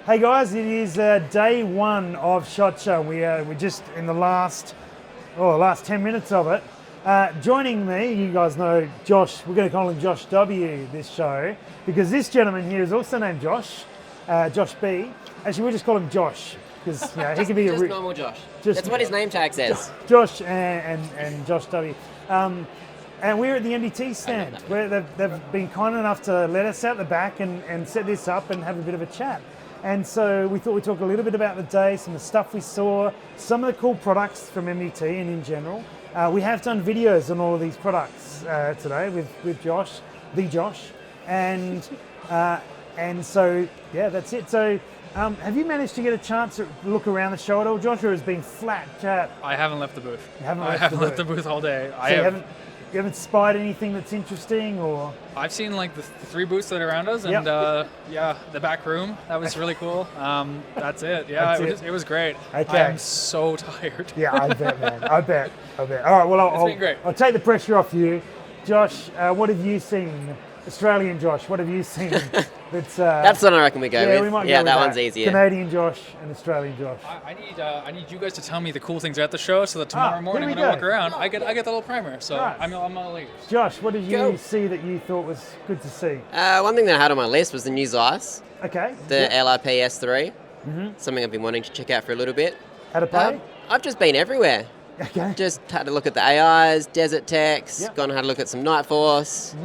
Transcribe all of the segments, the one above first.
Hey guys, it is day one of SHOT Show. We're just in the last 10 minutes of it. Joining me, you guys know Josh. We're going to call him Josh W. this show because this gentleman here is also named Josh, Josh B. Actually, we'll just call him Josh because he can be just normal Josh. That's what his name tag says. Josh and Josh W. And we're at the MDT stand where they've been kind enough to let us out the back and set this up and have a bit of a chat. And so we thought we'd talk a little bit about the day, some of the stuff we saw, some of the cool products from MDT and in general. We have done videos on all of these products today with Josh, the Josh. And so, yeah, that's it. So have you managed to get a chance to look around the show at all, Josh, or has been flat chat? I haven't left the booth. You haven't I haven't left the booth all day. So you haven't spied anything that's interesting, or? I've seen like the three booths that are around us, and the back room. That was really cool. That's it. Yeah, it was great. Okay. I am so tired. Yeah, I bet, man. I bet. All right, well, It's been great. I'll take the pressure off you. Josh, what have you seen? Australian Josh, what have you seen? That's the one I reckon we go with. We might yeah, go with that one's easier. Canadian Josh and Australian Josh. I need you guys to tell me the cool things at the show, so that tomorrow morning when I walk around, I get the little primer. So right. I'm all ears. Josh, what did you see that you thought was good to see? One thing that I had on my list was the new Zeiss. Okay. The LRP S3. Mm-hmm. Something I've been wanting to check out for a little bit. How to play? I've just been everywhere. Okay. Just had a look at the AIs, Desert Techs, gone and had a look at some Night Force,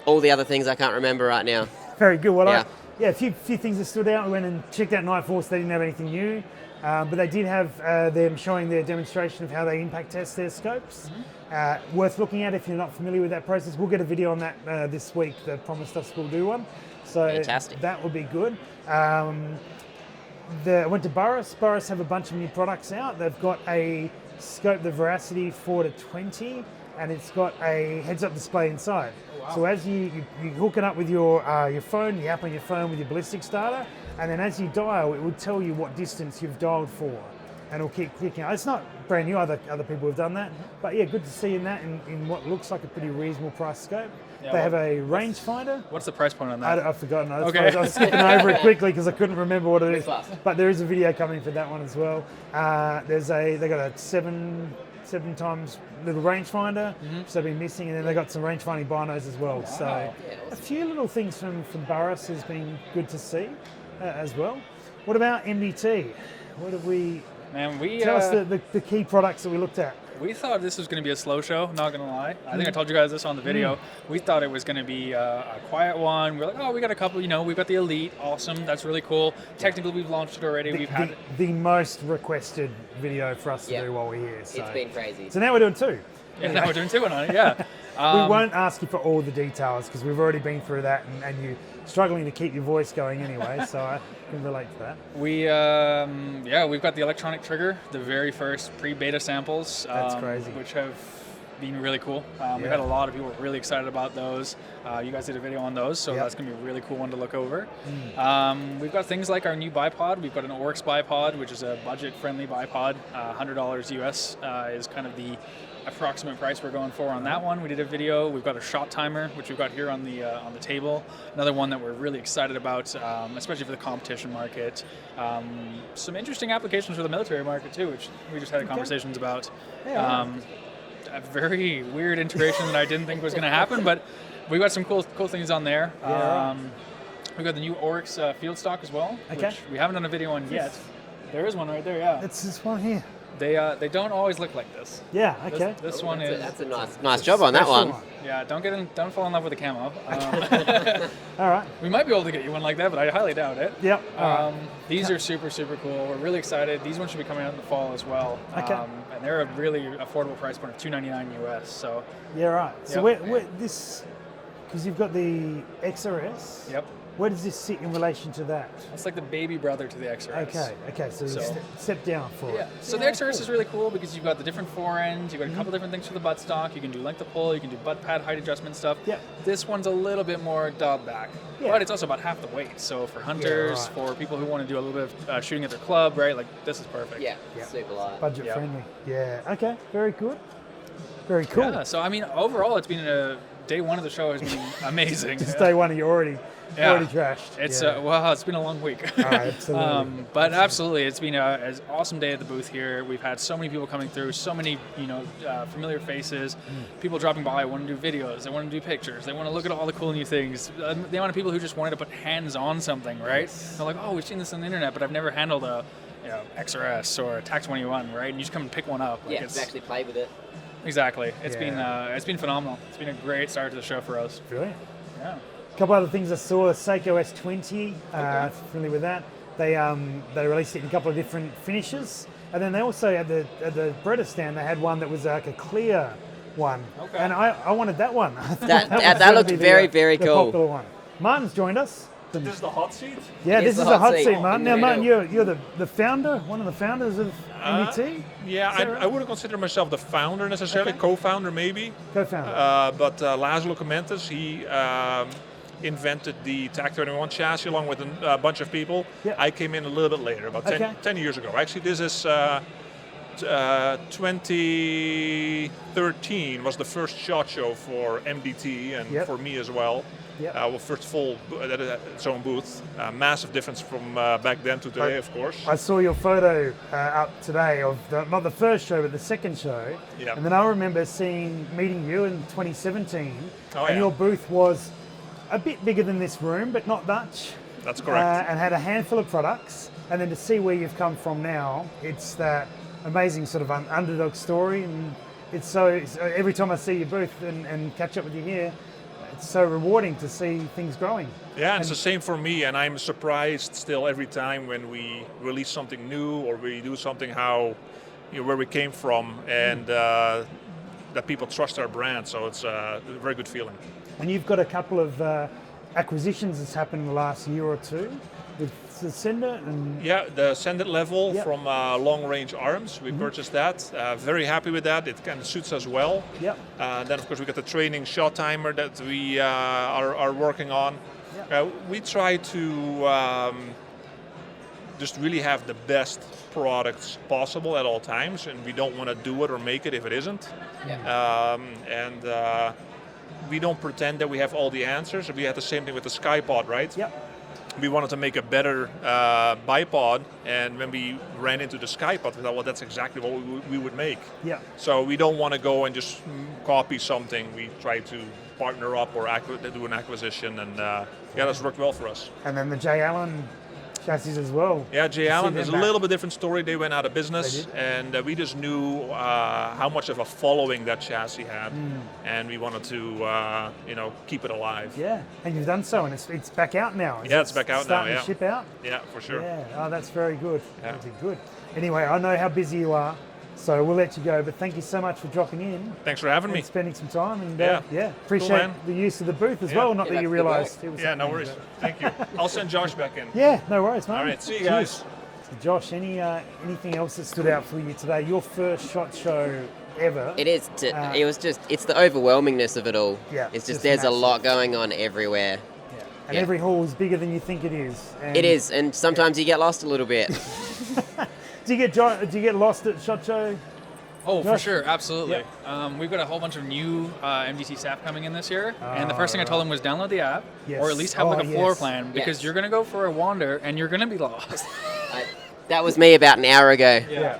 all the other things I can't remember right now. Very good. Well, a few things that stood out. We went and checked out Night Force. They didn't have anything new, but they did have them showing their demonstration of how they impact test their scopes. Worth looking at if you're not familiar with that process. We'll get a video on that this week. They promised us we'll do one. So fantastic. That would be good. I went to Burris. Burris have a bunch of new products out. They've got a scope, the Veracity 4-20, and it's got a heads-up display inside. Oh, wow. So as you hook it up with your phone, the app on your phone with your ballistics data, and then as you dial, it will tell you what distance you've dialed for, and it'll keep clicking. It's not brand new, other people have done that, but yeah, good to see in that in what looks like a pretty reasonable price scope. Yeah, they have a rangefinder. What's the price point on that? I've forgotten. I Okay. was skipping over it quickly because I couldn't remember what it is. But there is a video coming for that one as well. They got a seven times little rangefinder, so they've been missing, and then they got some rangefinding binos as well. Wow. So a few little things from Burris has been good to see as well. What about MDT? What have we? Man, tell us the key products that we looked at. We thought this was going to be a slow show, not going to lie. I think I told you guys this on the video. We thought it was going to be a quiet one. We're like, oh, we got a couple, we've got the Elite. Awesome. That's really cool. Technically, we've launched it already. We've had the most requested video for us to do while we're here. So. It's been crazy. So now we're doing two. Yeah, now we're doing two on it, yeah. We won't ask you for all the details because we've already been through that and you're struggling to keep your voice going anyway, so I can relate to that. We've got the electronic trigger, the very first pre-beta samples. That's crazy. Which have been really cool. We had a lot of people really excited about those. You guys did a video on those, so that's going to be a really cool one to look over. We've got things like our new bipod. We've got an Oryx bipod, which is a budget-friendly bipod. $100 US is kind of the approximate price we're going for on that one. We did a video. We've got a shot timer, which we've got here on the table. Another one that we're really excited about, especially for the competition market. Some interesting applications for the military market too, which we just had conversations about. A very weird integration that I didn't think was going to happen, but we got some cool things on there. We've got the new Oryx field stock as well, which we haven't done a video on yet. There is one right there, yeah. It's this one here. They don't always look like this. Yeah, okay. This one is. That's a nice job on that one. Yeah, don't fall in love with the camo. All right. We might be able to get you one like that, but I highly doubt it. Yep. These are super cool. We're really excited. These ones should be coming out in the fall as well. Okay. And they're a really affordable price point of $299 US. So. Yeah, right. So where this, because you've got the XRS. Yep. Where does this sit in relation to that? It's like the baby brother to the XRS. Okay. So step down for it. So the XRS is really cool because you've got the different forends, you've got a couple different things for the buttstock. You can do length of pull, you can do butt pad height adjustment stuff. Yeah. This one's a little bit more dialed back, but it's also about half the weight. So for hunters, for people who want to do a little bit of shooting at their club, right? Like this is perfect. Yeah. Super light. Budget friendly. Yeah. Okay. Very good. Very cool. Yeah. So I mean, overall, it's been a day one of the show has been amazing. Just day one, you're already trashed. It's yeah. well, it's been a long week. Oh, absolutely. But absolutely, it's been an awesome day at the booth here. We've had so many people coming through, so many familiar faces, people dropping by, want to do videos, they want to do pictures, they want to look at all the cool new things. The amount of people who just wanted to put hands on something, right? Yes. They're like, oh, we've seen this on the internet, but I've never handled a XRS or a TAC 21, right? And you just come and pick one up. Yeah, to actually play with it. Exactly. It's Yeah. been phenomenal. It's been a great start to the show for us. Brilliant. Yeah. A couple other things I saw, Seiko S20, familiar with that. They released it in a couple of different finishes. And then they also, at the Breda stand, they had one that was like a clear one. Okay. And I wanted that one. That looked very, very the cool. popular one. Martin's joined us. This is the hot seat? Yeah, It this is is the a hot hot seat. seat, Martin. In Now, the Martin, middle. you're the founder, one of the founders of MDT? Yeah, I wouldn't consider myself the founder necessarily, co-founder maybe. Co-founder. But Laszlo Comentis, he invented the TAC 21 chassis along with a bunch of people. Yeah. I came in a little bit later, about 10 years ago. Actually, this is 2013 was the first SHOT Show for MDT and Yep. for me as well. Yep. Well, first full its own booth. Massive difference from back then to today, of course. I saw your photo up today of not the first show, but the second show. Yeah. And then I remember meeting you in 2017, Oh, and yeah. your booth was a bit bigger than this room, but not much. That's correct. And had a handful of products. And then to see where you've come from now, it's that amazing sort of underdog story. And it's every time I see your booth and catch up with you here, it's so rewarding to see things growing. Yeah, it's the same for me, and I'm surprised still every time when we release something new or we do something where we came from, and that people trust our brand. So it's a very good feeling. And you've got a couple of acquisitions that's happened in the last year or two with the Sender and Yeah, the Send It level Yep. from Long Range Arms, we purchased that. Very happy with that. It kind of suits us well. Yep. Then of course we got the training shot timer that we are working on. Yep. We try to just really have the best products possible at all times, and we don't want to do it or make it if it isn't. Yeah. We don't pretend that we have all the answers. We had the same thing with the SkyPod, right? Yep. We wanted to make a better bipod, and when we ran into the SkyPod, we thought, well, that's exactly what we would make. Yeah. So we don't want to go and just copy something. We try to partner up or do an acquisition, and that's worked well for us. And then the J. Allen chassis as well. Yeah, J. To see Allen them is a back. little bit different story. They went out of business, They and we just knew how much of a following that chassis had, and we wanted to, keep it alive. Yeah, and you've done so, and it's back out now. Yeah, it's back out now, starting yeah. to ship out. Yeah, for sure. Yeah, oh, that's very good. Yeah. That'd be good. Anyway, I know how busy you are, so we'll let you go. But thank you so much for dropping in Thanks for having me. and spending some time. And Yeah. appreciate man. the use of the booth as Yeah. well. Not Yeah, that you that's the realised it was. Yeah, no happening, worries. Thank you. I'll send Josh back in. but- Yeah, no worries, mate. All right, see you guys. So Josh, anything else that stood out for you today? Your first SHOT Show ever. It is. It's the overwhelmingness of it all. Yeah, It's just just there's massive. a lot going on everywhere. Yeah. And Yeah. every hall is bigger than you think it is. And It is, and sometimes you get lost a little bit. Do you get lost at SHOT Show? Oh, for Josh? sure, absolutely. Yep. We've got a whole bunch of new MDT staff coming in this year, and the first thing I told them was download the app, Yes. or at least have like a Oh, floor yes. plan, because Yes. you're gonna go for a wander and you're gonna be lost. That was me about an hour ago. Yeah.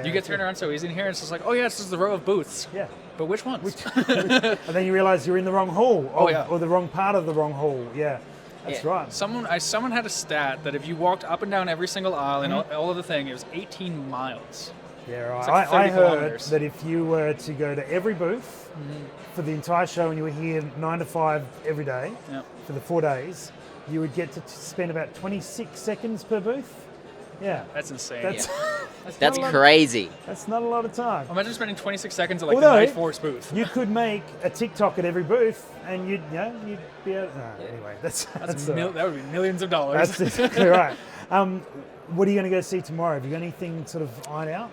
You get turned around so easy in here, it's just like, oh yeah, it's just the row of booths. Yeah. But which ones? And then you realise you're in the wrong hall, Oh, yeah. or the wrong part of the wrong hall. Yeah, that's Yeah. right. Someone had a stat that if you walked up and down every single aisle and Mm-hmm. all of the thing, it was 18 miles. Yeah, right. It's like I 30 heard kilometres. that if you were to go to every booth for the entire show and you were here 9 to 5 every day Yeah. for the 4 days, you would get to spend about 26 seconds per booth. Yeah, That's insane. that's That's not a lot- crazy. That's not a lot of time. Imagine spending 26 seconds at like Although- the Night Force booth. You could make a TikTok at every booth, and you'd be able. No, anyway, that's That would be millions of dollars. that's exactly right. What are you going to go see tomorrow? Have you got anything sort of ironed out?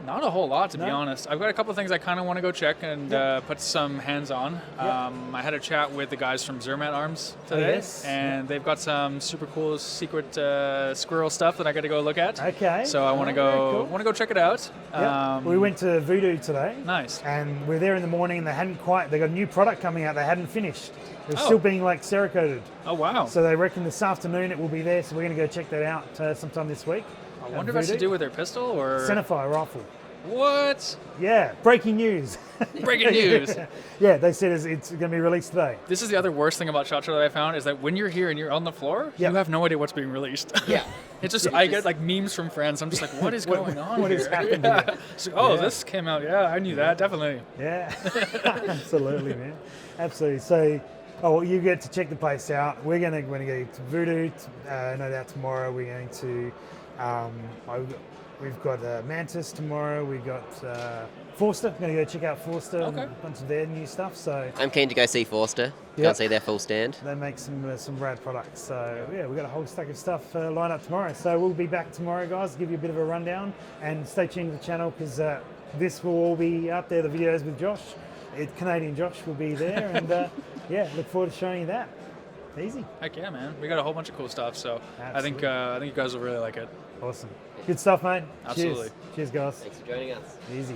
Not a whole lot, to be No? honest. I've got a couple of things I kind of want to go check and put some hands on. I had a chat with the guys from Zermatt Arms today, yes. and they've got some super cool secret squirrel stuff that I got to go look at. Okay. So I want to Oh, very cool. check it out. Yep. We went to Voodoo today. Nice. And we were there in the morning, and they got a new product coming out. They hadn't finished. It was Oh. still being like Cerakoted. Oh wow. So they reckon this afternoon it will be there. So we're going to go check that out sometime this week. I wonder if that's to do with their pistol or Centerfire rifle. what? Yeah, breaking news. Breaking news. Yeah, they said it's going to be released today. This is the other worst thing about SHOT Show that I found is that when you're here and you're on the floor, Yep. you have no idea what's being released. Yeah. It's just I get like memes from friends. I'm just like, what is going on? what here? is happening? Yeah. So, oh, Yeah. this came out. Yeah, I knew that definitely. Yeah, absolutely, man. Absolutely. So, you get to check the place out. We're going to go to Voodoo. No doubt tomorrow we're going to. We've got Mantis tomorrow. We've got Forster. I'm going to go check out Forster and Okay. a bunch of their new stuff. So I'm keen to go see Forster. Yep. Can't see their full stand. they make some rad products. So yeah, we've got a whole stack of stuff lined up tomorrow. So we'll be back tomorrow, guys. Give you a bit of a rundown and stay tuned to the channel because this will all be up there. The videos with Josh, Canadian Josh, will be there, and look forward to showing you that. Easy, Heck yeah, man. We got a whole bunch of cool stuff. So I think you guys will really like it. awesome, good stuff, mate. Absolutely. Cheers guys. Thanks for joining us. Easy.